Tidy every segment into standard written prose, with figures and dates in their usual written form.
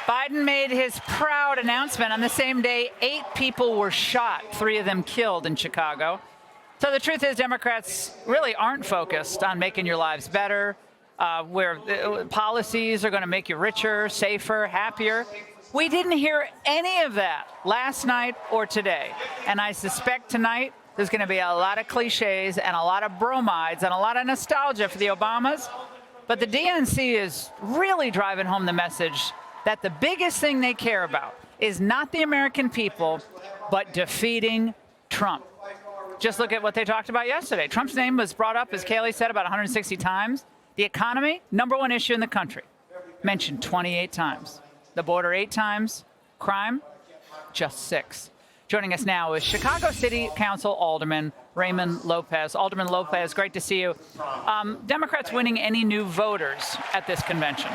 Biden made his proud announcement on the same day 8 people were shot, 3 of them killed in Chicago. So the truth is Democrats really aren't focused on making your lives better, where policies are going to make you richer, safer, happier. We didn't hear any of that last night or today. And I suspect tonight there's going to be a lot of cliches and a lot of bromides and a lot of nostalgia for the Obamas. But the DNC is really driving home the message that the biggest thing they care about is not the American people, but defeating Trump. Just look at what they talked about yesterday. Trump's name was brought up, as Kayleigh said, about 160 times. The economy, #1 issue in the country, mentioned 28 times. The border 8 times. Crime, just 6. Joining us now is Chicago City Council Alderman Raymond Lopez. Alderman Lopez, great to see you. Democrats winning any new voters at this convention?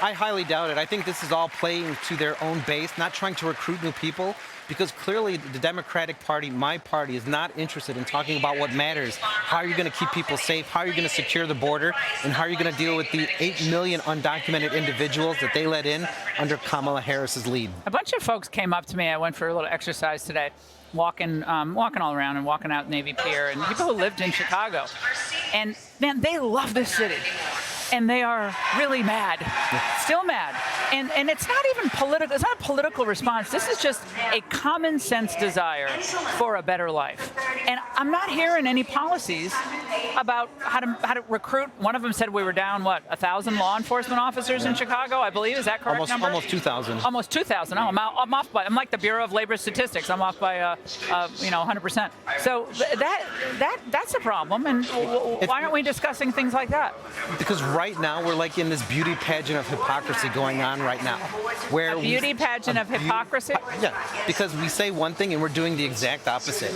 I highly doubt it. I think this is all playing to their own base, not trying to recruit new people, because clearly the Democratic Party, my party, is not interested in talking about what matters. How are you going to keep people safe? How are you going to secure the border? And how are you going to deal with the 8 million undocumented individuals that they let in under Kamala Harris's lead? A bunch of folks came up to me. I went for a little exercise today, walking all around and walking out Navy Pier, and people who lived in Chicago. And, man, they love this city. And they are really mad, still mad. And it's not even political. It's not a political response. This is just a common sense desire for a better life. And I'm not hearing any policies about how to recruit. One of them said we were down, 1,000 law enforcement officers in Chicago, I believe. Is that correct number? Almost 2,000. Almost 2,000. Oh, I'm off by. I'm like the Bureau of Labor Statistics. I'm off by 100%. So that's a problem. And why aren't we discussing things like that? Because right now we're like in this beauty pageant of hypocrisy going on right now. Where a beauty pageant of hypocrisy? Yeah, because we say one thing and we're doing the exact opposite.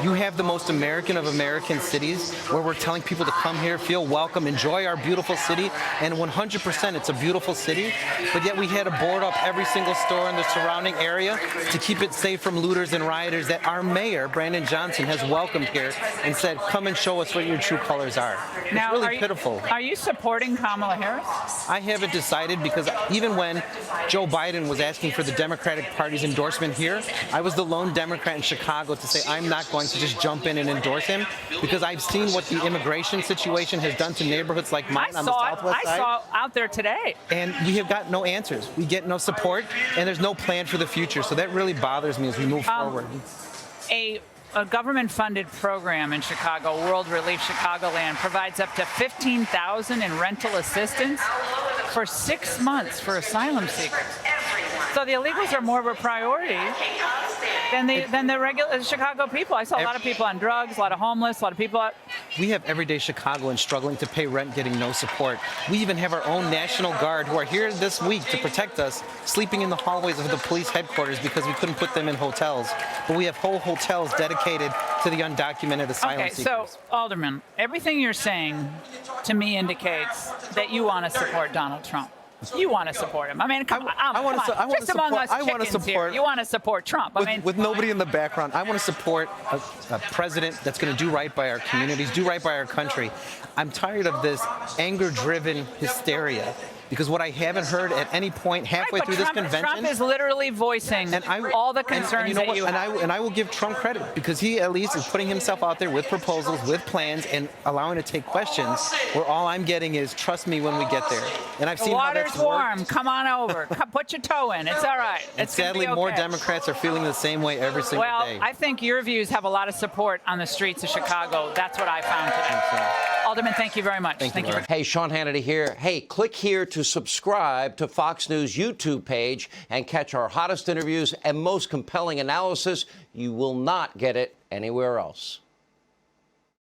You have the most American of American cities where we're telling people to come here, feel welcome, enjoy our beautiful city, and 100% it's a beautiful city, but yet we had to board up every single store in the surrounding area to keep it safe from looters and rioters that our mayor, Brandon Johnson, has welcomed here and said, come and show us what your true colors are. It's really pitiful. Are you supporting Kamala Harris? I haven't decided, because even when Joe Biden was asking for the Democratic Party's endorsement here, I was the lone Democrat in Chicago to say I'm not going to just jump in and endorse him, because I've seen what the immigration situation has done to neighborhoods like mine on the Southwest side. I saw out there today. And we have got no answers. We get no support, and there's no plan for the future. So that really bothers me as we move forward. A government-funded program in Chicago, World Relief Chicagoland, provides up to $15,000 in rental assistance for 6 months for asylum seekers. So the illegals are more of a priority than the regular Chicago people. I saw a lot of people on drugs, a lot of homeless, a lot of people out. We have everyday Chicagoans struggling to pay rent, getting no support. We even have our own National Guard who are here this week to protect us, sleeping in the hallways of the police headquarters because we couldn't put them in hotels. But we have whole hotels dedicated to the undocumented asylum seekers. Okay, so, Alderman, everything you're saying to me indicates that you want to support Donald Trump. You want to support him. I mean, come on. Just among us chickens here, you want to support Trump. With nobody in the background, I want to support a president that's going to do right by our communities, do right by our country. I'm tired of this anger-driven hysteria. Because what I haven't heard at any point halfway through this convention... Trump is literally voicing all the concerns that you have. And I will give Trump credit, because he at least is putting himself out there with proposals, with plans, and allowing to take questions, where all I'm getting is, trust me when we get there. And I've seen how that's worked. The water's warm. Come on over. Put your toe in. It's all right. And sadly, more Democrats are feeling the same way every single day. Well, I think your views have a lot of support on the streets of Chicago. That's what I found today. Alderman, thank you very much. Thank you. Hey, Sean Hannity here. Hey, click here to subscribe to Fox News YouTube page and catch our hottest interviews and most compelling analysis. You will not get it anywhere else.